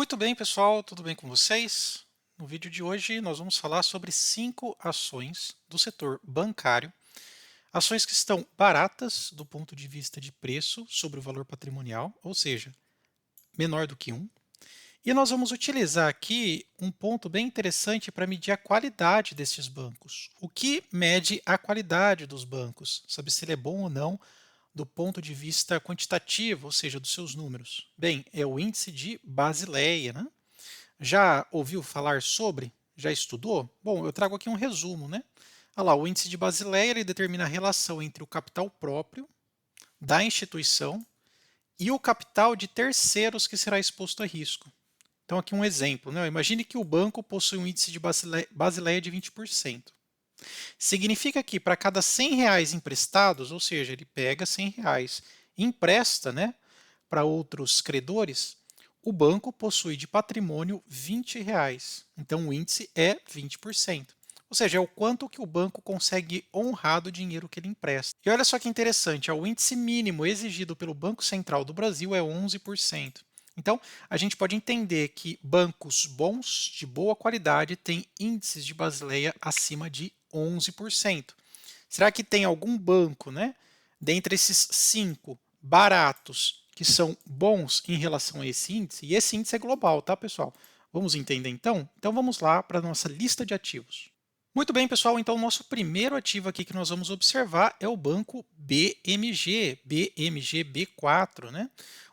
Muito bem, pessoal, tudo bem com vocês? No vídeo de hoje, nós vamos falar sobre 5 ações do setor bancário, ações que estão baratas do ponto de vista de preço sobre o valor patrimonial, ou seja, menor do que 1. E nós vamos utilizar aqui um ponto bem interessante para medir a qualidade desses bancos. O que mede a qualidade dos bancos? Saber se ele é bom ou não do ponto de vista quantitativo, ou seja, dos seus números. Bem, é o índice de Basileia, né? Já ouviu falar sobre? Já estudou? Bom, eu trago aqui um resumo, né? Olha lá, o índice de Basileia ele determina a relação entre o capital próprio da instituição e o capital de terceiros que será exposto a risco. Então, aqui um exemplo, né? Imagine que o banco possui um índice de Basileia de 20%. Significa que para cada R$ 100 emprestados, ou seja, ele pega R$ 100 e empresta, né, para outros credores, o banco possui de patrimônio R$ 20. Então, o índice é 20%. Ou seja, é o quanto que o banco consegue honrar do dinheiro que ele empresta. E olha só que interessante, o índice mínimo exigido pelo Banco Central do Brasil é 11%. Então, a gente pode entender que bancos bons, de boa qualidade, têm índices de Basileia acima de 11%. Será que tem algum banco, né, dentre esses 5 baratos, que são bons em relação a esse índice? E esse índice é global, tá, pessoal? Vamos entender então? Então vamos lá para a nossa lista de ativos. Muito bem, pessoal, então o nosso primeiro ativo aqui que nós vamos observar é o banco BMG, BMG B4, né?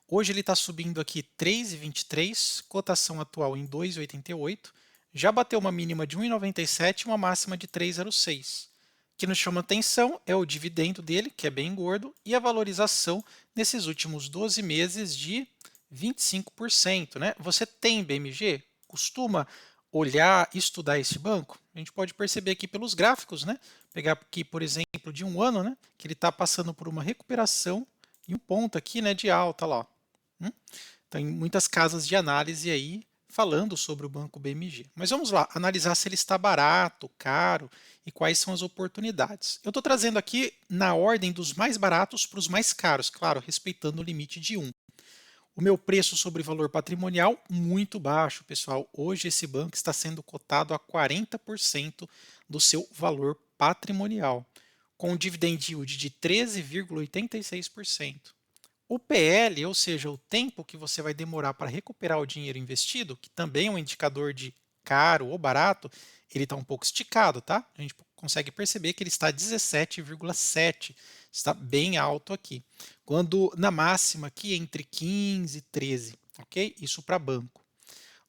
Hoje ele está subindo aqui 3,23, cotação atual em 2,88, já bateu uma mínima de 1,97 e uma máxima de 3,06. O que nos chama atenção é o dividendo dele, que é bem gordo, e a valorização nesses últimos 12 meses de 25%, né? Você tem BMG? Costuma olhar, estudar esse banco? A gente pode perceber aqui pelos gráficos, né? Pegar aqui, por exemplo, de um ano, né? Que ele está passando por uma recuperação e um ponto aqui, né, de alta lá. Tem muitas casas de análise aí falando sobre o banco BMG. Mas vamos lá, analisar se ele está barato, caro e quais são as oportunidades. Eu estou trazendo aqui na ordem dos mais baratos para os mais caros, claro, respeitando o limite de 1. O meu preço sobre valor patrimonial muito baixo, pessoal. Hoje esse banco está sendo cotado a 40% do seu valor patrimonial, com um dividend yield de 13,86%. O PL, ou seja, o tempo que você vai demorar para recuperar o dinheiro investido, que também é um indicador de caro ou barato, ele está um pouco esticado, tá? A gente consegue perceber que ele está 17,7, está bem alto aqui. Quando na máxima aqui entre 15 e 13, ok? Isso para banco.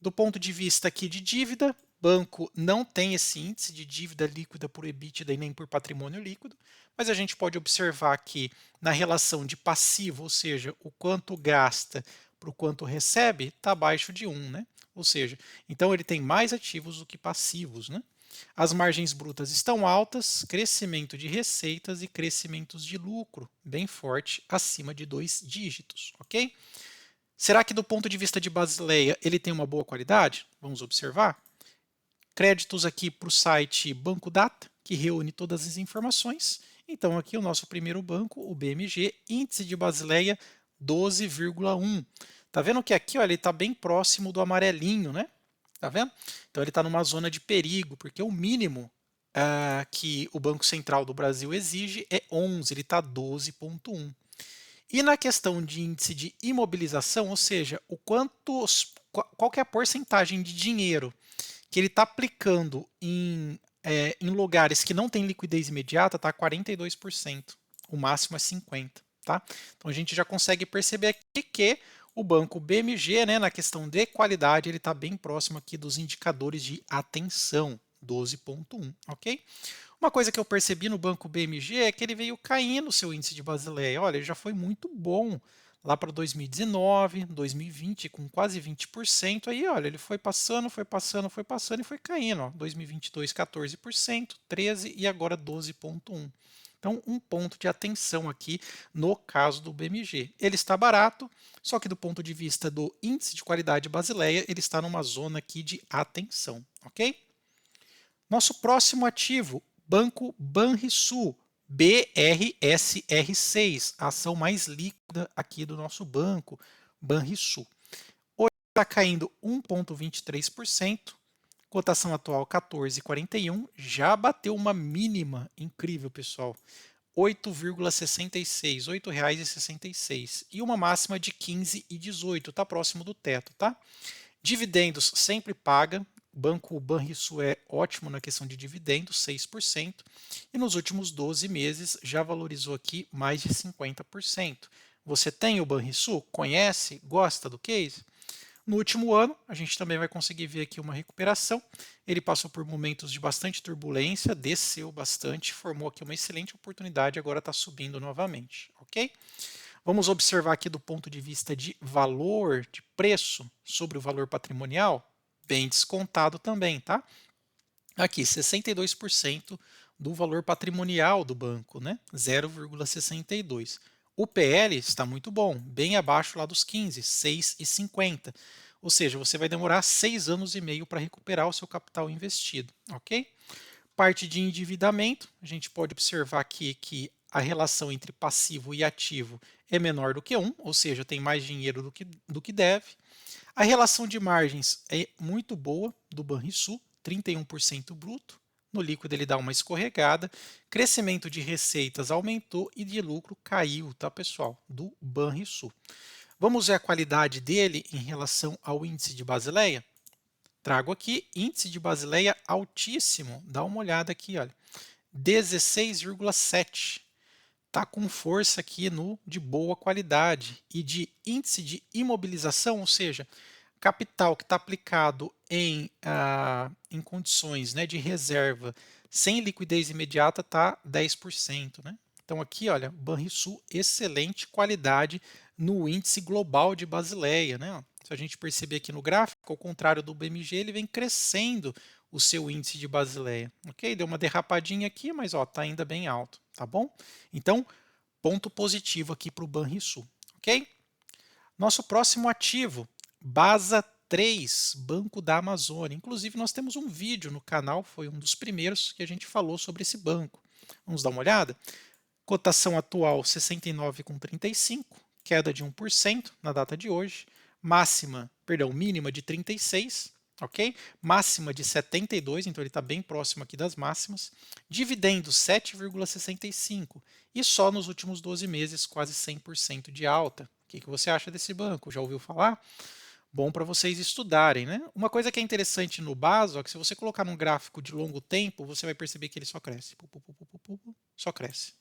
Do ponto de vista aqui de dívida, banco não tem esse índice de dívida líquida por EBITDA e nem por patrimônio líquido, mas a gente pode observar aqui na relação de passivo, ou seja, o quanto gasta para o quanto recebe, está abaixo de 1, né? Ou seja, então ele tem mais ativos do que passivos, né? As margens brutas estão altas, crescimento de receitas e crescimentos de lucro bem forte, acima de 2 dígitos, ok? Será que do ponto de vista de Basileia ele tem uma boa qualidade? Vamos observar. Créditos aqui para o site Banco Data, que reúne todas as informações. Então aqui o nosso primeiro banco, o BMG, índice de Basileia 12,1. Tá vendo que aqui ó, ele está bem próximo do amarelinho, né? Tá vendo? Então ele está numa zona de perigo, porque o mínimo que o Banco Central do Brasil exige é 11, ele está 12,1. E na questão de índice de imobilização, ou seja, qual que é a porcentagem de dinheiro que ele está aplicando em lugares que não tem liquidez imediata, está 42%. O máximo é 50%. Tá? Então a gente já consegue perceber aqui que o banco BMG, né, na questão de qualidade, ele está bem próximo aqui dos indicadores de atenção, 12,1, ok? Uma coisa que eu percebi no banco BMG é que ele veio caindo o seu índice de Basileia. Olha, ele já foi muito bom lá para 2019, 2020, com quase 20%. Aí, olha, ele foi passando, foi passando, foi passando e foi caindo. Ó. 2022, 14%, 13% e agora 12,1%. Então, um ponto de atenção aqui no caso do BMG. Ele está barato, só que do ponto de vista do índice de qualidade Basileia, ele está numa zona aqui de atenção, ok? Nosso próximo ativo, Banco Banrisul, BRSR6, a ação mais líquida aqui do nosso banco, Banrisul. está caindo 1,23%, cotação atual 14,41, já bateu uma mínima incrível, pessoal, 8,66, R$ 8,66 e uma máxima de 15,18, está próximo do teto, tá? Dividendos sempre paga, o Banco Banrisul é ótimo na questão de dividendos, 6%, e nos últimos 12 meses já valorizou aqui mais de 50%. Você tem o Banrisul? Conhece? Gosta do case? No último ano, a gente também vai conseguir ver aqui uma recuperação. Ele passou por momentos de bastante turbulência, desceu bastante, formou aqui uma excelente oportunidade, agora está subindo novamente, ok? Vamos observar aqui do ponto de vista de valor, de preço sobre o valor patrimonial, bem descontado também, tá? Aqui, 62% do valor patrimonial do banco, né? 0,62. O PL está muito bom, bem abaixo lá dos 15, 6,50. Ou seja, você vai demorar 6 anos e meio para recuperar o seu capital investido, ok? Parte de endividamento, a gente pode observar aqui que a relação entre passivo e ativo é menor do que 1, ou seja, tem mais dinheiro do que deve. A relação de margens é muito boa do Banrisul, 31% bruto. No líquido ele dá uma escorregada. Crescimento de receitas aumentou e de lucro caiu, tá, pessoal? Do Banrisul. Vamos ver a qualidade dele em relação ao índice de Basileia? Trago aqui índice de Basileia altíssimo. Dá uma olhada aqui, olha. 16,7. Está com força aqui no de boa qualidade. E de índice de imobilização, ou seja, capital que está aplicado em condições, né, de reserva sem liquidez imediata está 10%. Né? Então aqui, olha, Banrisul, excelente qualidade no índice global de Basileia. Né? Se a gente perceber aqui no gráfico, ao contrário do BMG, ele vem crescendo o seu índice de Basileia. Ok? Deu uma derrapadinha aqui, mas está ainda bem alto. Tá bom? Então, ponto positivo aqui para o Banrisul. Ok? Nosso próximo ativo, Basa 3, Banco da Amazônia. Inclusive, nós temos um vídeo no canal, foi um dos primeiros que a gente falou sobre esse banco. Vamos dar uma olhada? Cotação atual 69,35, queda de 1% na data de hoje. Mínima de 36, ok? Máxima de 72, então ele está bem próximo aqui das máximas. Dividendos 7,65 e só nos últimos 12 meses quase 100% de alta. O que você acha desse banco? Já ouviu falar? Bom para vocês estudarem, né? Uma coisa que é interessante no Baso é que se você colocar num gráfico de longo tempo, você vai perceber que ele só cresce. Só cresce.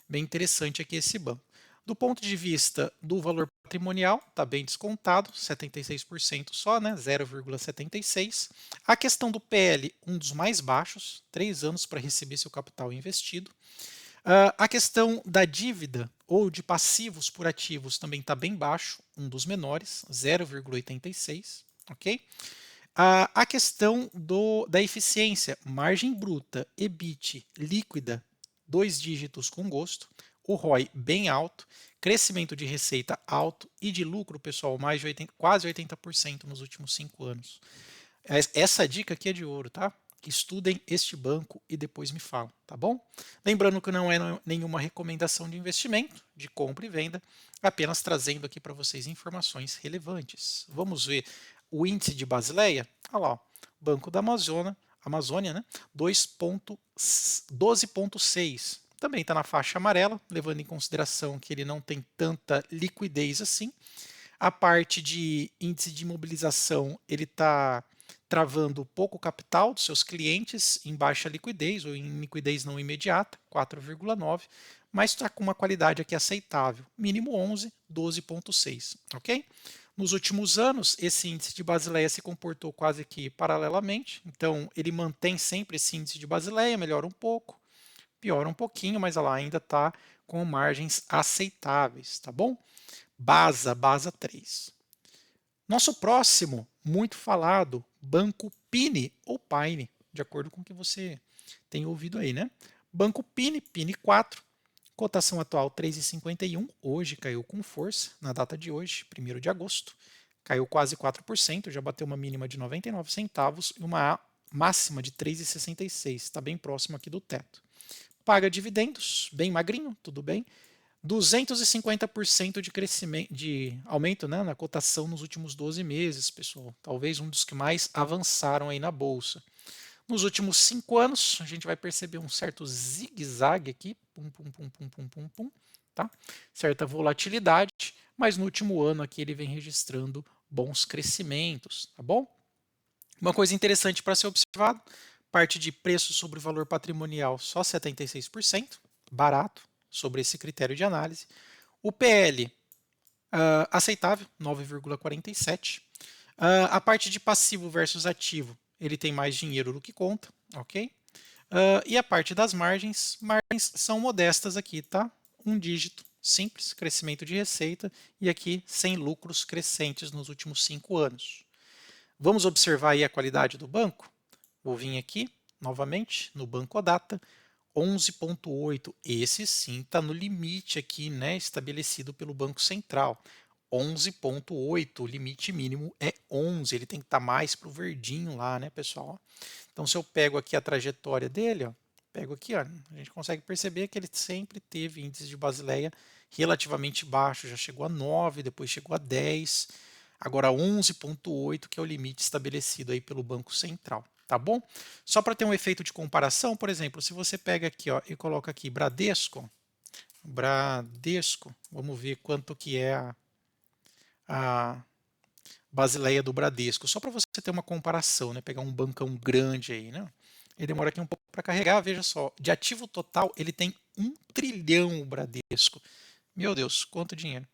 Bem interessante aqui esse banco. Do ponto de vista do valor patrimonial, está bem descontado, 76% só, né? 0,76. A questão do PL, um dos mais baixos, 3 anos para receber seu capital investido. A questão da dívida ou de passivos por ativos também está bem baixo, um dos menores, 0,86. Ok? A questão da eficiência, margem bruta, EBIT, líquida, 2 dígitos com gosto, o ROI bem alto, crescimento de receita alto e de lucro, pessoal, mais de 80, quase 80% nos últimos 5 anos. Essa dica aqui é de ouro, tá? Estudem este banco e depois me falam, tá bom? Lembrando que não é nenhuma recomendação de investimento, de compra e venda, apenas trazendo aqui para vocês informações relevantes. Vamos ver o índice de Basileia? Olha lá, ó, Banco da Amazônia, né? 12,6. Também está na faixa amarela, levando em consideração que ele não tem tanta liquidez assim. A parte de índice de imobilização, ele está travando pouco capital dos seus clientes em baixa liquidez ou em liquidez não imediata, 4,9, mas está com uma qualidade aqui aceitável, mínimo 11, 12,6, ok? Nos últimos anos, esse índice de Basileia se comportou quase que paralelamente, então ele mantém sempre esse índice de Basileia, melhora um pouco, piora um pouquinho, mas ela ainda está com margens aceitáveis, tá bom? Basa 3. Nosso próximo, muito falado, Banco Pine ou Pine, de acordo com o que você tem ouvido aí, né? Banco Pine, Pine 4, cotação atual 3,51, hoje caiu com força, na data de hoje, 1º de agosto, caiu quase 4%, já bateu uma mínima de 99 centavos e uma máxima de 3,66, está bem próximo aqui do teto. Paga dividendos, bem magrinho, tudo bem. 250% de crescimento, de aumento, né, na cotação nos últimos 12 meses, pessoal. Talvez um dos que mais avançaram aí na bolsa. Nos últimos 5 anos, a gente vai perceber um certo zigue-zague aqui, pum, pum, pum, pum, pum, pum, pum, tá? Certa volatilidade, mas no último ano aqui ele vem registrando bons crescimentos, tá bom? Uma coisa interessante para ser observado, parte de preço sobre valor patrimonial só 76%, barato sobre esse critério de análise. O PL aceitável, 9,47. A parte de passivo versus ativo, ele tem mais dinheiro do que conta, ok? E a parte das margens são modestas aqui, tá? Um dígito, simples, crescimento de receita, e aqui sem lucros crescentes nos últimos 5 anos. Vamos observar aí a qualidade do banco? Vou vir aqui, novamente, no Banco Data, 11,8. Esse sim está no limite aqui, né, estabelecido pelo Banco Central. 11,8, o limite mínimo é 11, ele tem que estar mais para o verdinho lá, né, pessoal? Então, se eu pego aqui a trajetória dele, ó, pego aqui, ó, a gente consegue perceber que ele sempre teve índice de Basileia relativamente baixo, já chegou a 9, depois chegou a 10, agora 11,8, que é o limite estabelecido aí pelo Banco Central, tá bom? Só para ter um efeito de comparação, por exemplo, se você pega aqui, ó, e coloca aqui Bradesco, vamos ver quanto que é a Basileia do Bradesco, só para você ter uma comparação, né? Pegar um bancão grande aí, né? Ele demora aqui um pouco para carregar, veja só, de ativo total ele tem 1 trilhão o Bradesco. Meu Deus, quanto dinheiro.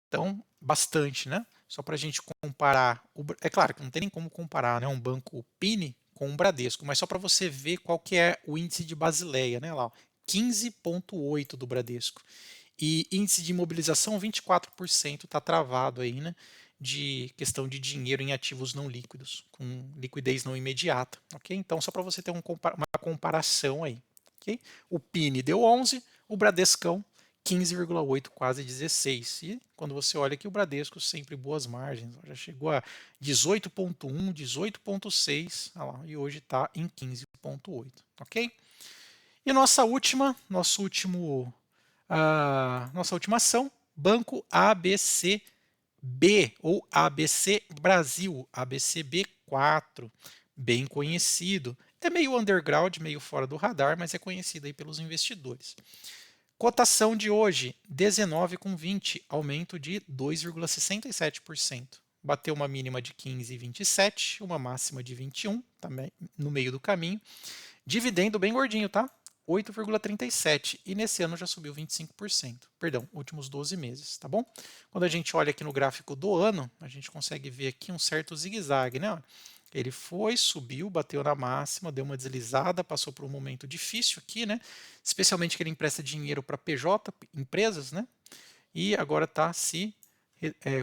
Então, bastante, né? Só para a gente comparar. É claro que não tem nem como comparar, né, um banco Pini com um Bradesco, mas só para você ver qual que é o índice de Basileia, né? Lá, 15,8 do Bradesco. E índice de imobilização, 24% está travado aí, né? De questão de dinheiro em ativos não líquidos, com liquidez não imediata, ok? Então, só para você ter uma comparação aí, ok? O Pini deu 11, o Bradescão 15,8, quase 16. E quando você olha aqui, o Bradesco sempre boas margens, já chegou a 18,1, 18,6, e hoje está em 15,8, ok? E nossa última ação, Banco ABCB ou ABC Brasil, ABCB4, bem conhecido. É meio underground, meio fora do radar, mas é conhecido aí pelos investidores. Cotação de hoje, 19,20, aumento de 2,67%. Bateu uma mínima de 15,27, uma máxima de 21, também no meio do caminho. Dividendo bem gordinho, tá? 8,37 e nesse ano já subiu 25%. Perdão, últimos 12 meses, tá bom? Quando a gente olha aqui no gráfico do ano, a gente consegue ver aqui um certo zigue-zague, né? Ele foi, subiu, bateu na máxima, deu uma deslizada, passou por um momento difícil aqui, né? Especialmente que ele empresta dinheiro para PJ, empresas, né? E agora está se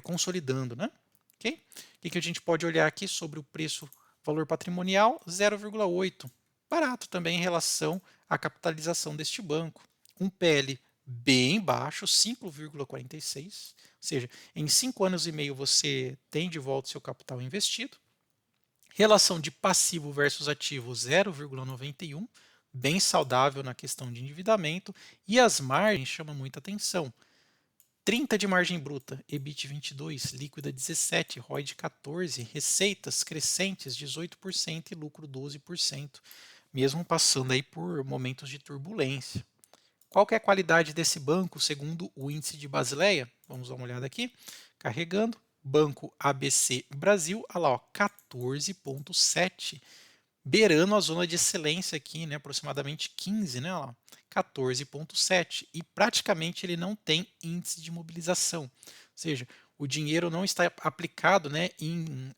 consolidando, né? Ok? O que a gente pode olhar aqui sobre o preço valor patrimonial? 0,8. Barato também em relação à capitalização deste banco. Um PL bem baixo, 5,46. Ou seja, em 5 anos e meio você tem de volta seu capital investido. Relação de passivo versus ativo 0,91, bem saudável na questão de endividamento, e as margens chamam muita atenção. 30 de margem bruta, EBIT 22, líquida 17, ROI de 14, receitas crescentes 18% e lucro 12%, mesmo passando aí por momentos de turbulência. Qual que é a qualidade desse banco segundo o índice de Basileia? Vamos dar uma olhada aqui, carregando. Banco ABC Brasil, olha lá, ó, 14,7, beirando a zona de excelência aqui, né, aproximadamente 15, né, ó, 14,7, e praticamente ele não tem índice de mobilização, ou seja, o dinheiro não está aplicado, né, em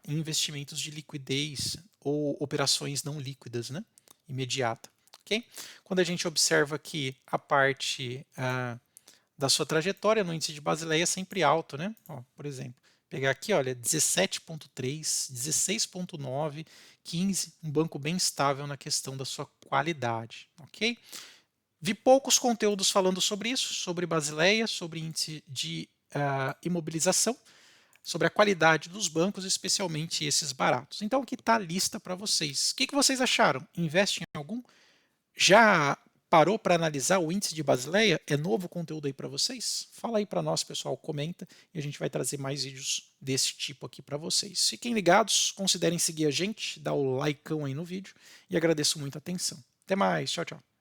investimentos de liquidez ou operações não líquidas, né, imediata. Okay? Quando a gente observa aqui a parte da sua trajetória no índice de Basileia é sempre alto, né? Ó, por exemplo, pegar aqui, olha, 17,3, 16,9, 15, um banco bem estável na questão da sua qualidade, ok? Vi poucos conteúdos falando sobre isso, sobre Basileia, sobre índice de imobilização, sobre a qualidade dos bancos, especialmente esses baratos. Então aqui está a lista para vocês. O que vocês acharam? Investe em algum? Já Parou para analisar o índice de Basileia? É novo conteúdo aí para vocês? Fala aí para nós, pessoal, comenta e a gente vai trazer mais vídeos desse tipo aqui para vocês. Fiquem ligados, considerem seguir a gente, dá o likeão aí no vídeo e agradeço muito a atenção. Até mais, tchau, tchau.